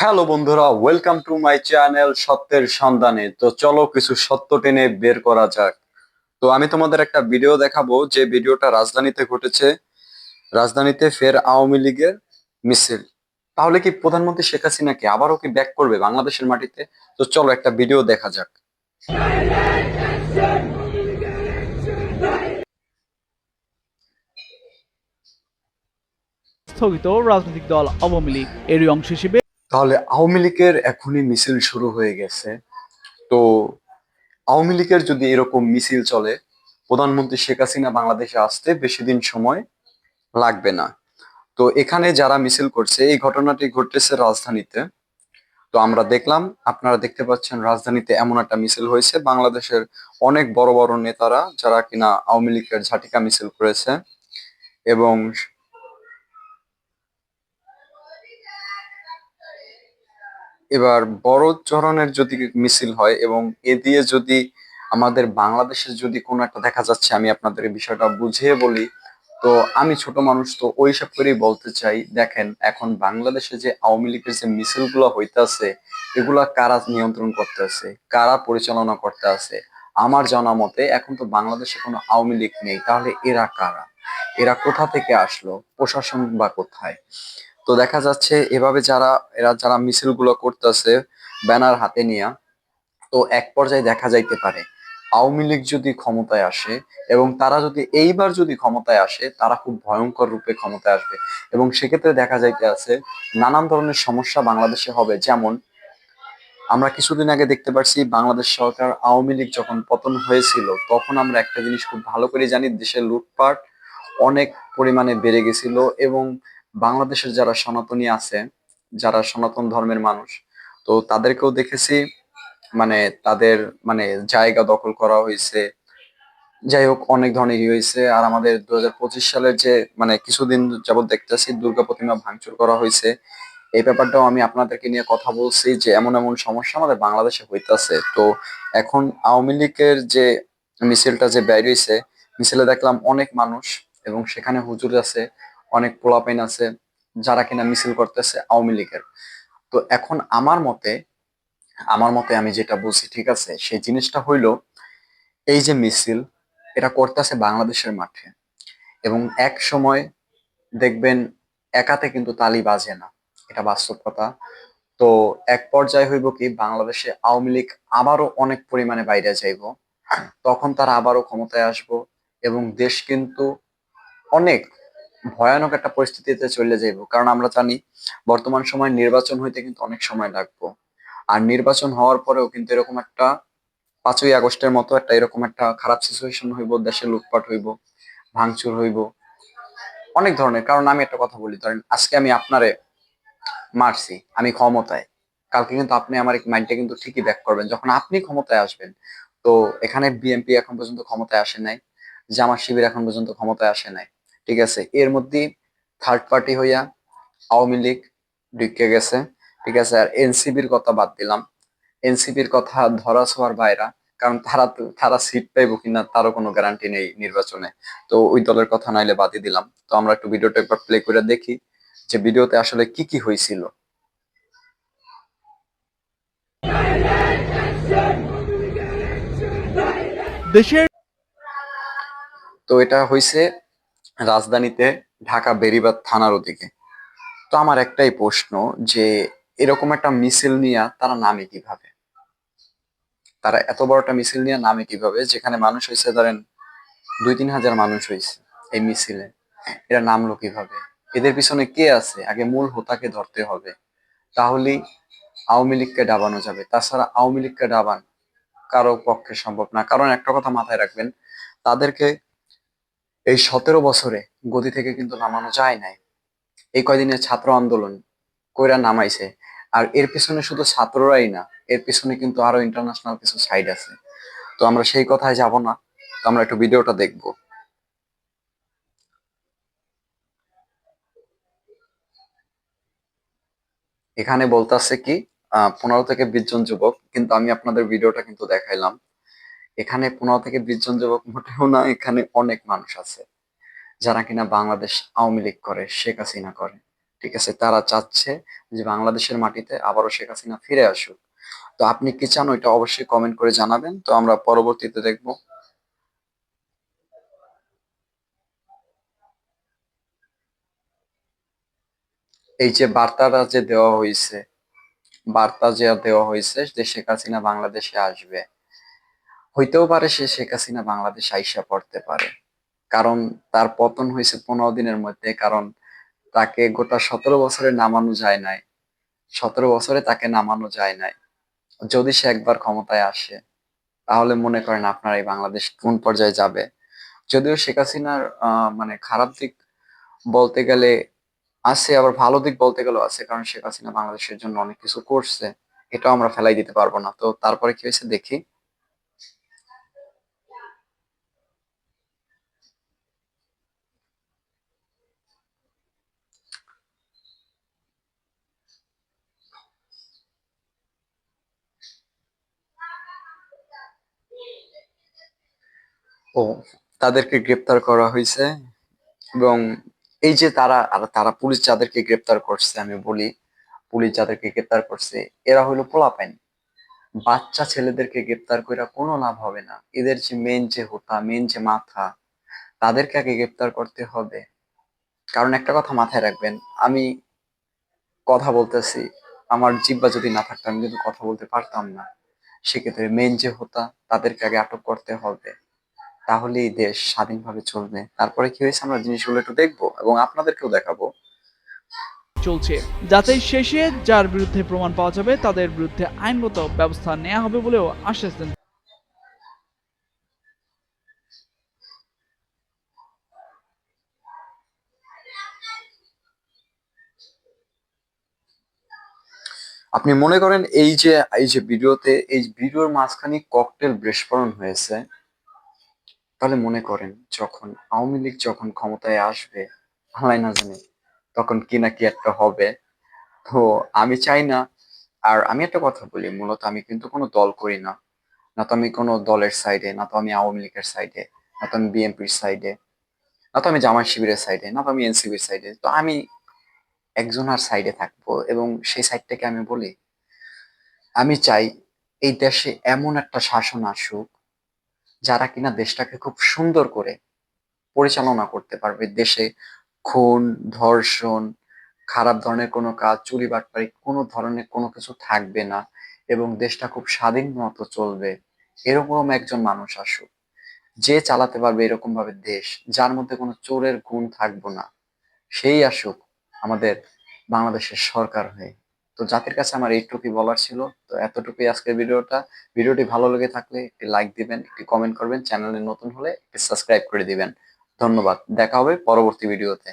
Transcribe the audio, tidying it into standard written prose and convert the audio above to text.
Hello বন্ধুরা, welcome to my channel সত্যের সন্ধানে। তো চলো কিছু সত্য টেনে বের করা যাক। তো আমি তোমাদের একটা ভিডিও দেখাবো, যে ভিডিওটা রাজধানীতে ঘটেছে। রাজধানীতে ফের আওয়ামী লীগের মিছিল। তাহলে কি প্রধানমন্ত্রী শেখ হাসিনা কি আবারও কি ব্যাক করবে বাংলাদেশের মাটিতে? তো চলো একটা ভিডিও দেখা যাক। স্থগিত রাজনৈতিক দল আওয়ামী লীগ এরই অংশ হিসেবে তাহলে আওয়ামী লীগের এখনই মিছিল শুরু হয়ে গেছে। তো আওয়ামী লীগের যদি এরকম মিছিল চলে, প্রধানমন্ত্রী শেখ হাসিনা বাংলাদেশে আসতে বেশি দিন সময় লাগবে না। তো এখানে যারা মিছিল করছে, এই ঘটনাটি ঘটেছে রাজধানীতে। তো আমরা দেখলাম, আপনারা দেখতে পাচ্ছেন রাজধানীতে এমন একটা মিছিল হয়েছে। বাংলাদেশের অনেক বড় বড় নেতারা যারা কিনা আওয়ামী লীগের ঝাঁটিকা মিছিল করেছে। এবং এবার বড় ধরনের যদি মিছিল হয় এবং এ দিয়ে যদি আমাদের বাংলাদেশের যদি কোনো একটা, দেখা যাচ্ছে, আমি আপনাদের এই বিষয়টা বুঝিয়ে বলি। তো আমি ছোট মানুষ, তো ওইসব করেই বলতে চাই, দেখেন এখন বাংলাদেশে যে আওয়ামী লীগের যে মিছিল গুলা হইতাছে, এগুলা কারা নিয়ন্ত্রণ করতে আছে, কারা পরিচালনা করতে আছে? আমার জানা মতে এখন তো বাংলাদেশে কোনো আওয়ামী লীগ নেই। তাহলে এরা কারা? এরা কোথা থেকে আসলো? প্রশাসন বা কোথায়? তো দেখা যাচ্ছে এভাবে এরা যারা মিছিল গুলো করতেছে ব্যানার হাতে নিয়ে, তো এক পর্যায়ে দেখা যাইতে পারে আওয়ামী লীগ যদি ক্ষমতায় আসে, এবং তারা যদি এইবার যদি ক্ষমতায় আসে, তারা খুব ভয়ঙ্কর রূপে ক্ষমতায় আসবে। এবং সেক্ষেত্রে দেখা যাইতে আছে নানান ধরনের সমস্যা বাংলাদেশে হবে। যেমন আমরা কিছুদিন আগে দেখতে পাচ্ছি, বাংলাদেশ সরকার আওয়ামী লীগ যখন পতন হয়েছিল, তখন আমরা একটা জিনিস খুব ভালো করে জানি, দেশে লুটপাট অনেক পরিমাণে বেড়ে গেছিল। এবং বাংলাদেশের যারা সনাতনী আছে, যারা সনাতন ধর্মের মানুষ, তো তাদেরকেও দেখেছি, মানে তাদের মানে জায়গা দখল করা হয়েছে। যাই হোক, অনেক ধরনের হয়েছে। আর আমাদের 2025 সালের যে কিছুদিন যাবত দেখতেছি দুর্গা প্রতিমা ভাঙচুর করা হয়েছে। এই ব্যাপারটাও আমি আপনাদেরকে নিয়ে কথা বলছি, যে এমন এমন সমস্যা আমাদের বাংলাদেশে হইতাছে। তো এখন আওয়ামী লীগের যে মিছিলটা যে বের হইছে, মিছিলে দেখলাম অনেক মানুষ, এবং সেখানে হুজুর আছে, অনেক পোলাপাইন আছে, যারা কিনা মিছিল করতেছে আওয়ামী লীগের। তো এখন আমার মতে আমি যেটা বলছি, ঠিক আছে, সেই জিনিসটা হইলো, এই যে মিছিল, এটা করতেছে বাংলাদেশের মাঠে। এবং এক সময় দেখবেন একাতে কিন্তু তালি বাজে না, এটা বাস্তব কথা। তো এক পর্যায়ে হইব কি, বাংলাদেশে আওয়ামী লীগ আবারও অনেক পরিমাণে বাইরে যাইব। তখন তারা আবারও ক্ষমতায় আসবো, এবং দেশ কিন্তু অনেক ভয়ানক একটা পরিস্থিতিতে চলে যাইব। কারণ আমরা জানি বর্তমান সময় নির্বাচন হইতে কিন্তু অনেক সময় লাগবে। আর নির্বাচন হওয়ার পরেও কিন্তু এরকম একটা 5ই আগস্টের মতো একটা এরকম একটা খারাপ সিচুয়েশন হইব, দেশে লুটপাট হইব, ভাঙচুর হইব, অনেক ধরনের। কারণ আমি একটা কথা বলি, ধরেন আজকে আমি আপনারে মারছি, আমি ক্ষমতায়, কালকে কিন্তু আপনি আমার মাইন্ডটা কিন্তু ঠিকই ব্যাক করবেন যখন আপনি ক্ষমতায় আসবেন। তো এখানে বিএনপি এখন পর্যন্ত ক্ষমতায় আসে নাই, জামাত শিবির এখন পর্যন্ত ক্ষমতায় আসে নাই, ঠিক আছে। এর মধ্যে থার্ড পার্টি হইয়া আওয়ামী লীগ ঢুকে গেছে, ঠিক আছে। আর এনসিপির কথা বাদ দিলাম, এনসিপির কথা ধরা ছোঁয়ার বাইরা, কারণ তারা সিট পাইবো কিনা তারও কোনো গ্যারান্টি নেই নির্বাচনে। তো ওই দলের কথা নাইলে বাদই দিলাম। তো আমরা একটু ভিডিওটা একবার প্লে করে দেখি, যে ভিডিওতে আসলে কি কি হয়েছিল। দেশের তো এটা হয়েছে রাজধানীতে, ঢাকা বেড়িবাঁধ থানার ওদিকে। তো আমার একটাই প্রশ্ন, যে এরকম একটা মিছিল নিয়ে তারা নামে কিভাবে? তারা এত বড় একটা মিছিল নিয়ে নামে কিভাবে, যেখানে মানুষ হয়েছে ধরেন 2-3 হাজার মানুষ হয়েছে এই মিছিলে? এরা নামলো কিভাবে? এদের পিছনে কে আছে? আগে মূল হোতাকে ধরতে হবে, তাহলেই আওয়ামী লীগকে ডাবানো যাবে। তাছাড়া আওয়ামী লীগকে ডাবান কারো পক্ষে সম্ভব না। কারণ একটা কথা মাথায় রাখবেন, তাদেরকে এই 17 বছরে গদি থেকে কিন্তু নামানো যায় নাই। এই কয়দিনের ছাত্র আন্দোলন কইরা নামাইছে। আর এর পিছনে শুধু ছাত্ররাই না, এর পিছনে কিন্তু আরো ইন্টারন্যাশনাল কিছু সাইড আছে। তো আমরা সেই কথায় যাব না, তো আমরা একটু ভিডিওটা দেখবো। এখানে বলতেছে কি, 15 থেকে 20 জন যুবক, কিন্তু আমি আপনাদের ভিডিওটা কিন্তু দেখাইলাম। এখানে 15 থেকে 20 জন যুবক মোটেও না, এখানে অনেক মানুষ আছে যারা কিনা বাংলাদেশ আওয়ামী লীগ করে, শেখ হাসিনা করে, ঠিক আছে, তারা চাচ্ছে যে বাংলাদেশের মাটিতে আবারও শেখ হাসিনা ফিরে আসুক। তো আপনি কি চান ওইটা অবশ্যই কমেন্ট করে জানাবেন, তো আমরা পরবর্তীতে দেখবো। এই যে বার্তাটা যে দেওয়া হয়েছে, বার্তা যে দেওয়া হয়েছে যে শেখ হাসিনা বাংলাদেশে আসবে, হইতেও পারে সে শেখ হাসিনা বাংলাদেশে আইসা পড়তে পারে। কারণ তার পতন হয়েছে 15 দিনের মধ্যে, কারণ তাকে গোটা 17 বছরে নামানো যায় নাই। 17 বছরে তাকে নামানো যায় নাই। যদি সে একবার ক্ষমতায় আসে, তাহলে মনে করেন আপনার এই বাংলাদেশ কোন পর্যায়ে যাবে। যদিও শেখ হাসিনার মানে খারাপ দিক বলতে গেলে আছে, আবার ভালো দিক বলতে গেলেও আছে, কারণ শেখ হাসিনা বাংলাদেশের জন্য অনেক কিছু করছে। এটাও আমরা ফেলাই দিতে পারবো না। তো তারপরে কি হয়েছে দেখি। ও, তাদেরকে গ্রেপ্তার করা হয়েছে। এবং এই যে তারা, আর তারা পুলিশ যাদেরকে গ্রেপ্তার করছে, আমি বলি পুলিশ যাদেরকে গ্রেপ্তার করছে, এরা হলো পোলাপাইন। বাচ্চা ছেলেদেরকে গ্রেপ্তার করে কোনো লাভ হবে না। এদের যে মেন যে হোতা, মেন যে মাথা, তাদেরকে আগে গ্রেপ্তার করতে হবে। কারণ একটা কথা মাথায় রাখবেন, আমি কথা বলতেছি, আমার জিহ্বা যদি না থাকতো আমি কিন্তু কথা বলতে পারতাম না। সেক্ষেত্রে মেন যে হোতা, তাদেরকে আগে আটক করতে হবে। তাহলেই দেশ স্বাধীনভাবে চলবে। তারপরে কি হয়েছে আমরা জিনিসগুলো একটু দেখবো এবং আপনাদেরকেও দেখাবো। চলছে। যাচাই শেষে যার বিরুদ্ধে প্রমাণ পাওয়া যাবে তাদের বিরুদ্ধে আইনগত ব্যবস্থা নেওয়া হবে বলেও আশ্বাস দেন। আপনি মনে করেন এই যে ভিডিওতে, এই ভিডিওর মাঝখানে ককটেল বিস্ফোরণ হয়েছে, তাহলে মনে করেন যখন আওয়ামী লীগ যখন ক্ষমতায় আসবে, আল্লাহ না জানে তখন কি না কি একটা হবে। তো আমি চাই না। আর আমি একটা কথা বলি, মূলত আমি কিন্তু কোনো দল করি না। না তো আমি কোনো দলের সাইডে, না তো আমি আওয়ামী লীগের সাইডে, না তো আমি বিএনপির সাইডে, না তো আমি জামায়াত শিবিরের সাইডে, না তো আমি এনসিপির সাইডে। তো আমি একজনের সাইডে থাকবো এবং সেই সাইডটাকে আমি বলি, আমি চাই এই দেশে এমন একটা শাসন আসুক যারা কিনা দেশটাকে খুব সুন্দর করে পরিচালনা করতে পারবে। দেশে খুন, ধর্ষণ, খারাপ ধরনের কোনো কাজ, চুরি বাটপারি, কোনো ধরনের কোনো কিছু থাকবে না এবং দেশটা খুব স্বাধীন মতো চলবে। এরকম একজন মানুষ আসুক, যে চালাতে পারবে এরকম ভাবে দেশ, যার মধ্যে কোনো চোরের গুণ থাকবে না। সেই আসুক আমাদের বাংলাদেশের সরকার হয়ে। তো জাতির কাছে আমার এইটুকুই বলার ছিল। তো এতটুকুই আজকের ভিডিওটা। ভিডিওটি ভালো লেগে থাকলে একটি লাইক দিবেন, একটি কমেন্ট করবেন, চ্যানেলে নতুন হলে একটি সাবস্ক্রাইব করে দিবেন। ধন্যবাদ, দেখা হবে পরবর্তী ভিডিওতে।